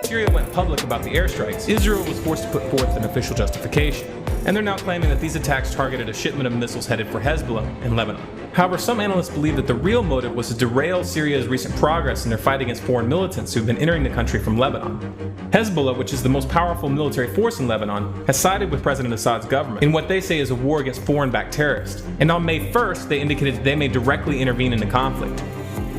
Syria went public about the airstrikes, Israel was forced to put forth an official justification, and they're now claiming that these attacks targeted a shipment of missiles headed for Hezbollah in Lebanon. However, some analysts believe that the real motive was to derail Syria's recent progress in their fight against foreign militants who've been entering the country from Lebanon. Hezbollah, which is the most powerful military force in Lebanon, has sided with President Assad's government in what they say is a war against foreign-backed terrorists, and on May 1st they indicated that they may directly intervene in the conflict.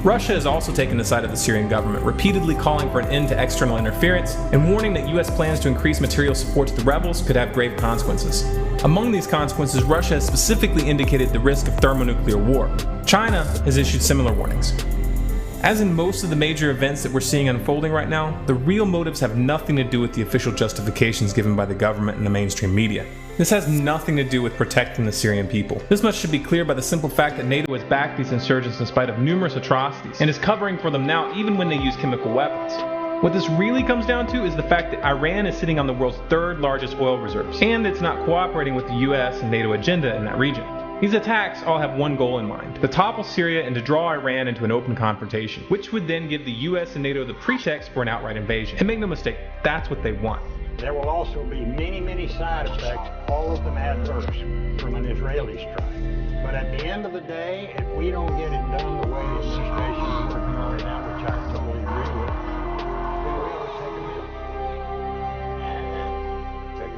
Russia has also taken the side of the Syrian government, repeatedly calling for an end to external interference and warning that US plans to increase material support to the rebels could have grave consequences. Among these consequences, Russia has specifically indicated the risk of thermonuclear war. China has issued similar warnings. As in most of the major events that we're seeing unfolding right now, the real motives have nothing to do with the official justifications given by the government and the mainstream media. This has nothing to do with protecting the Syrian people. This much should be clear by the simple fact that NATO has backed these insurgents in spite of numerous atrocities, and is covering for them now even when they use chemical weapons. What this really comes down to is the fact that Iran is sitting on the world's third largest oil reserves, and it's not cooperating with the US and NATO agenda in that region. These attacks all have one goal in mind: to topple Syria and to draw Iran into an open confrontation, which would then give the US and NATO the pretext for an outright invasion. And make no mistake, that's what they want. There will also be many side effects, all of them adverse, from an Israeli strike. But at the end of the day, if we don't get it done the way the administration is working right now, which I totally agree with, then we ought to take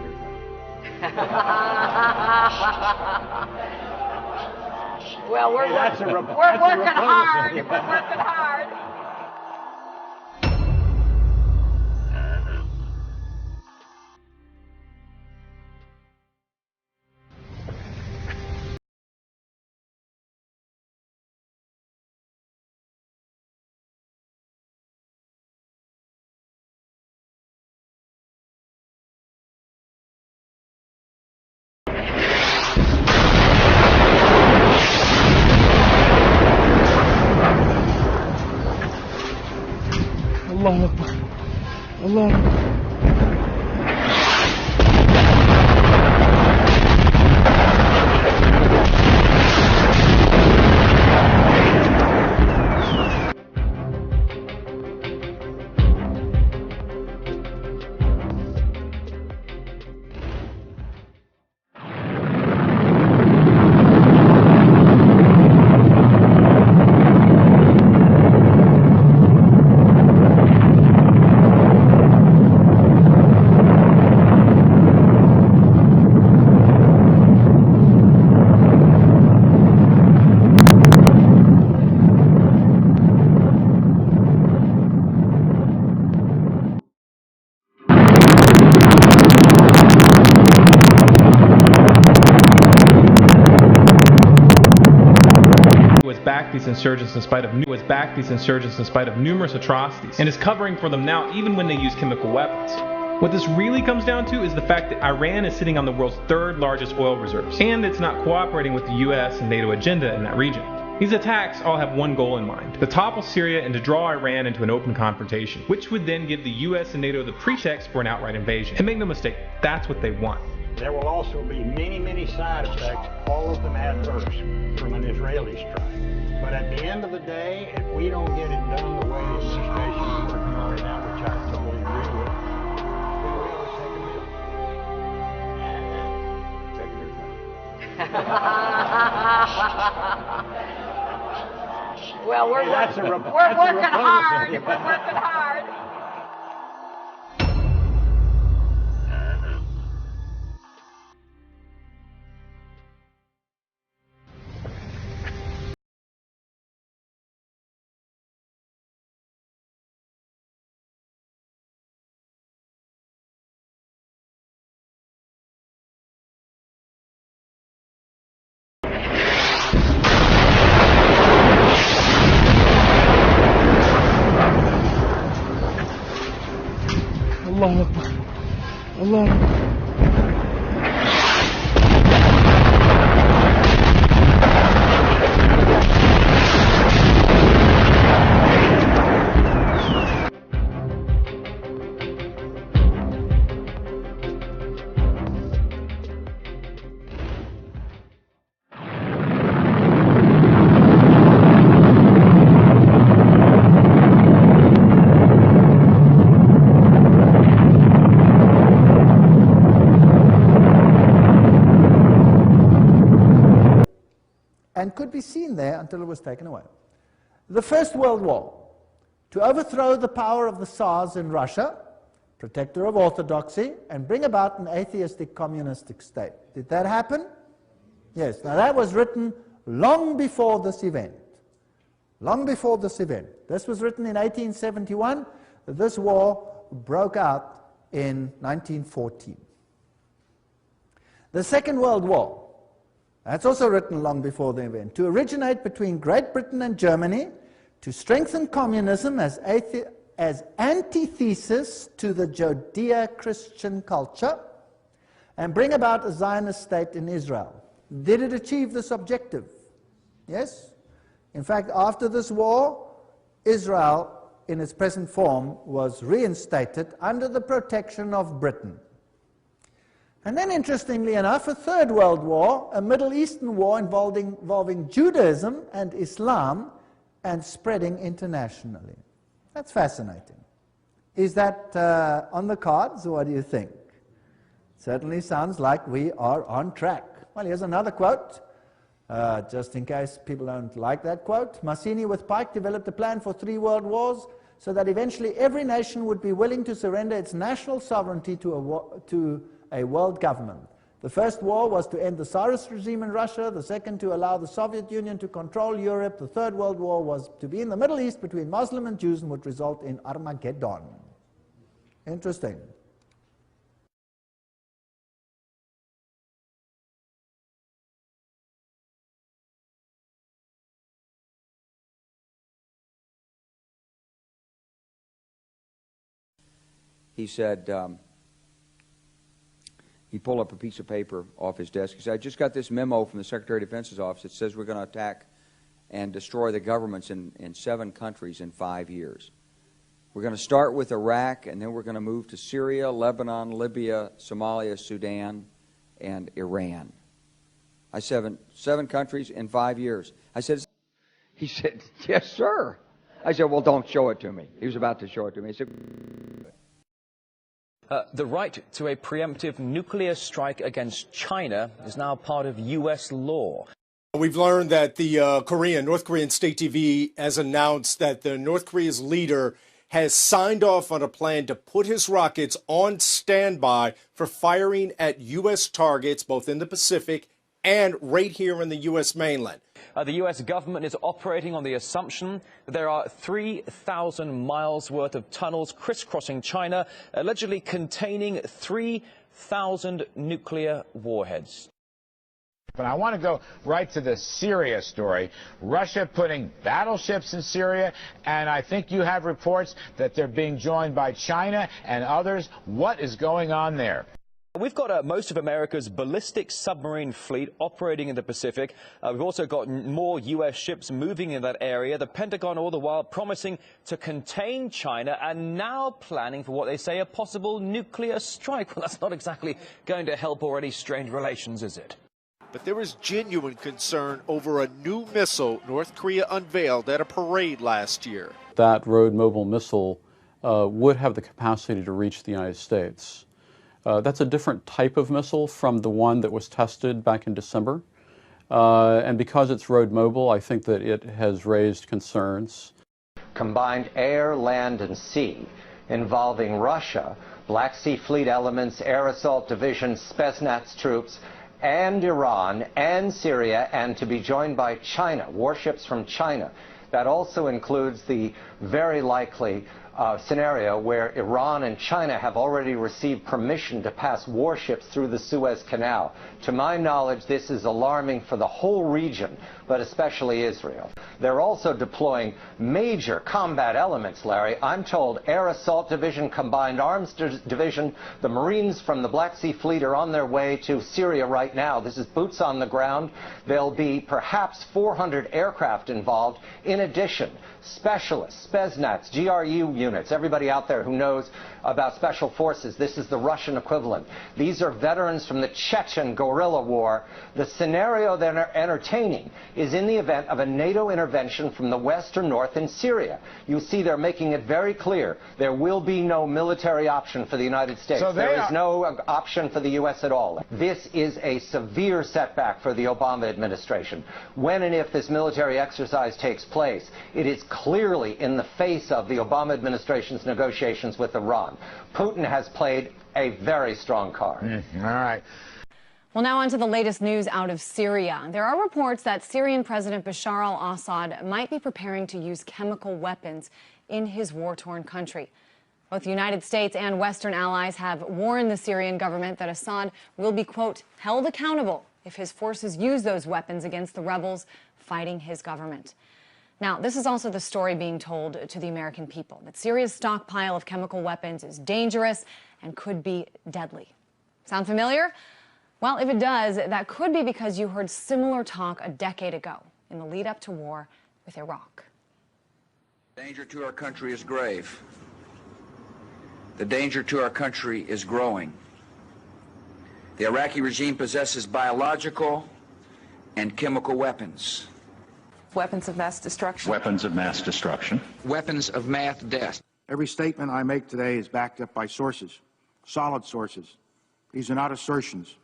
a Well, we're working hard. We're working hard. Allah Akbar. Allah Akbar. These insurgents in spite of numerous atrocities, and is covering for them now even when they use chemical weapons. What this really comes down to is the fact that Iran is sitting on the world's third largest oil reserves, and it's not cooperating with the US and NATO agenda in that region. These attacks all have one goal in mind: to topple Syria and to draw Iran into an open confrontation, which would then give the US and NATO the pretext for an outright invasion. And make no mistake, that's what they want. There will also be many side effects, all of them adverse, from an Israeli strike. But at the end of the day, if we don't get it done the way the administration is working right now, which I totally agree with, then we ought to take a meal. Well, we're working hard. We're working hard. Allah Akbar. Allah Akbar. and could be seen there until it was taken away. The First World War, to overthrow the power of the Tsars in Russia, protector of orthodoxy, and bring about an atheistic communistic state. Did that happen? Yes. Now that was written long before this event. Long before this event. This was written in 1871. This war broke out in 1914. The Second World War, that's also written long before the event, to originate between Great Britain and Germany, to strengthen communism as antithesis to the Judeo-Christian culture, and bring about a Zionist state in Israel. Did it achieve this objective? Yes. In fact, after this war, Israel, in its present form, was reinstated under the protection of Britain. And then, interestingly enough, a Third World War, a Middle Eastern war involving Judaism and Islam and spreading internationally. That's fascinating. Is that on the cards, or what do you think? Certainly sounds like we are on track. Well, here's another quote, just in case people don't like that quote. Mazzini with Pike developed a plan for 3 world wars so that eventually every nation would be willing to surrender its national sovereignty to a world government. The first war was to end the Tsarist regime in Russia, the second to allow the Soviet Union to control Europe, the Third World War was to be in the Middle East between Muslim and Jews and would result in Armageddon. Interesting. He said, he pulled up a piece of paper off his desk. He said, I just got this memo from the Secretary of Defense's office. It says we're going to attack and destroy the governments in 7 countries in 5 years. We're going to start with Iraq, and then we're going to move to Syria, Lebanon, Libya, Somalia, Sudan, and Iran. I said, 7 countries in 5 years. I said, he said, yes, sir. I said, well, don't show it to me. He was about to show it to me. He said, the right to a preemptive nuclear strike against China is now part of U.S. law. We've learned that the North Korean state TV has announced that the North Korea's leader has signed off on a plan to put his rockets on standby for firing at U.S. targets, both in the Pacific and right here in the U.S. mainland. The U.S. government is operating on the assumption that there are 3,000 miles worth of tunnels crisscrossing China, allegedly containing 3,000 nuclear warheads. But I want to go right to the Syria story. Russia putting battleships in Syria, and I think you have reports that they're being joined by China and others. What is going on there? We've got most of America's ballistic submarine fleet operating in the Pacific. We've also got more U.S. ships moving in that area. The Pentagon all the while promising to contain China and now planning for what they say a possible nuclear strike. Well, that's not exactly going to help already strained relations, is it? But there is genuine concern over a new missile North Korea unveiled at a parade last year. That road mobile missile would have the capacity to reach the United States. That's a different type of missile from the one that was tested back in December. And because it's road mobile, I think that it has raised concerns. Combined air, land, and sea involving Russia, Black Sea Fleet elements, Air Assault Division, Spetsnaz troops, and Iran and Syria, and to be joined by China, warships from China. That also includes the very likely scenario where Iran and China have already received permission to pass warships through the Suez Canal. To my knowledge, this is alarming for the whole region, but especially Israel. They're also deploying major combat elements, Larry. I'm told Air Assault Division, Combined Arms Division, the Marines from the Black Sea Fleet are on their way to Syria right now. This is boots on the ground. There'll be perhaps 400 aircraft involved. In addition, specialists, Spetsnaz, GRU units, everybody out there who knows about special forces, this is the Russian equivalent. These are veterans from the Chechen guerrilla war. The scenario they're entertaining is in the event of a NATO intervention from the west or north in Syria. You see, they're making it very clear there will be no military option for the United States. So there is no option for the U.S. at all. This is a severe setback for the Obama administration. When and if this military exercise takes place, it is clearly in the face of the Obama administration's negotiations with Iran. Putin has played a very strong card. All right. Well, now on to the latest news out of Syria. There are reports that Syrian President Bashar al-Assad might be preparing to use chemical weapons in his war-torn country. Both the United States and Western allies have warned the Syrian government that Assad will be, quote, held accountable if his forces use those weapons against the rebels fighting his government. Now, this is also the story being told to the American people, that Syria's stockpile of chemical weapons is dangerous and could be deadly. Sound familiar? Well, if it does, that could be because you heard similar talk a decade ago in the lead up to war with Iraq. Danger to our country is grave. The danger to our country is growing. The Iraqi regime possesses biological and chemical weapons. Weapons of mass destruction. Weapons of mass destruction. Weapons of mass death. Every statement I make today is backed up by sources, solid sources. These are not assertions.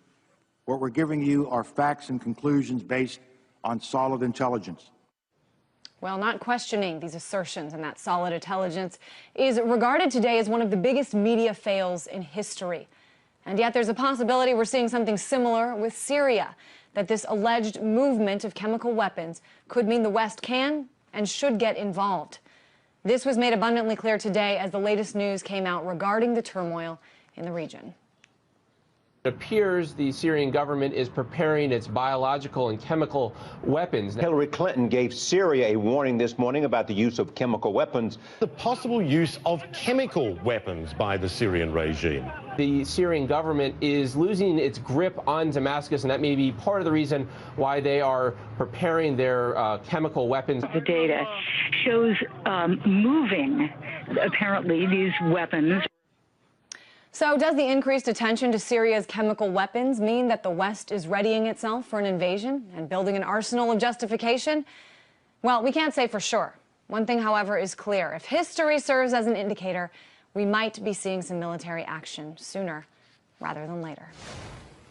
What we're giving you are facts and conclusions based on solid intelligence. Well, not questioning these assertions and that solid intelligence is regarded today as one of the biggest media fails in history. And yet there's a possibility we're seeing something similar with Syria, that this alleged movement of chemical weapons could mean the West can and should get involved. This was made abundantly clear today as the latest news came out regarding the turmoil in the region. It appears the Syrian government is preparing its biological and chemical weapons. Hillary Clinton gave Syria a warning this morning about the use of chemical weapons. The possible use of chemical weapons by the Syrian regime. The Syrian government is losing its grip on Damascus, and that may be part of the reason why they are preparing their chemical weapons. The data shows moving, apparently, these weapons. So does the increased attention to Syria's chemical weapons mean that the West is readying itself for an invasion and building an arsenal of justification? Well, we can't say for sure. One thing, however, is clear. If history serves as an indicator, we might be seeing some military action sooner rather than later.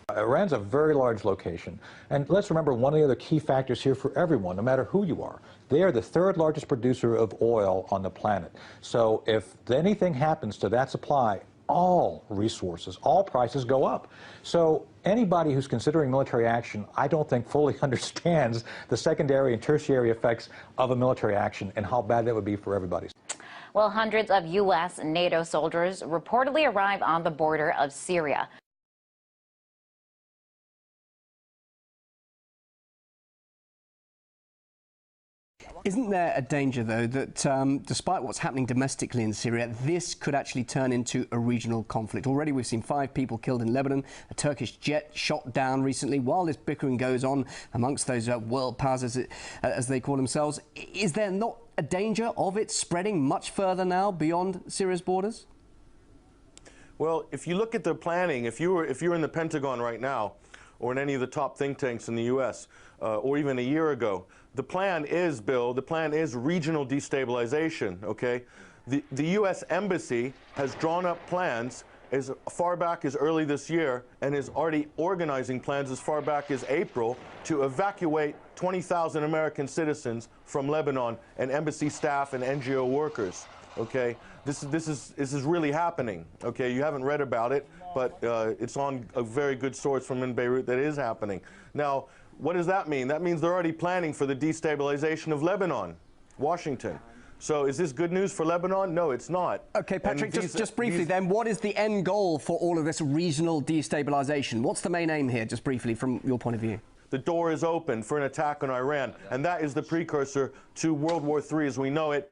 Iran's a very large location. And let's remember one of the other key factors here for everyone, no matter who you are. They are the third largest producer of oil on the planet. So if anything happens to that supply, all resources, all prices go up. So anybody who's considering military action, I don't think fully understands the secondary and tertiary effects of a military action and how bad that would be for everybody. Well, hundreds of U.S. and NATO soldiers reportedly arrive on the border of Syria. Isn't there a danger, though, that despite what's happening domestically in Syria, this could actually turn into a regional conflict? Already we've seen 5 people killed in Lebanon, a Turkish jet shot down recently. While this bickering goes on amongst those world powers, as they call themselves, is there not a danger of it spreading much further now beyond Syria's borders? Well, if you look at the planning, if you're in the Pentagon right now, or in any of the top think tanks in the U.S., or even a year ago, the plan is, Bill, the plan is regional destabilization, okay? The U.S. Embassy has drawn up plans as far back as early this year and is already organizing plans as far back as April to evacuate 20,000 American citizens from Lebanon and embassy staff and NGO workers, okay? This is really happening, okay? You haven't read about it, but it's on a very good source from in Beirut that it is happening. Now, what does that mean? That means they're already planning for the destabilization of Lebanon, Washington. So is this good news for Lebanon? No, it's not. Okay, Patrick, just briefly then, what is the end goal for all of this regional destabilization? What's the main aim here, just briefly, from your point of view? The door is open for an attack on Iran, and that is the precursor to World War III as we know it.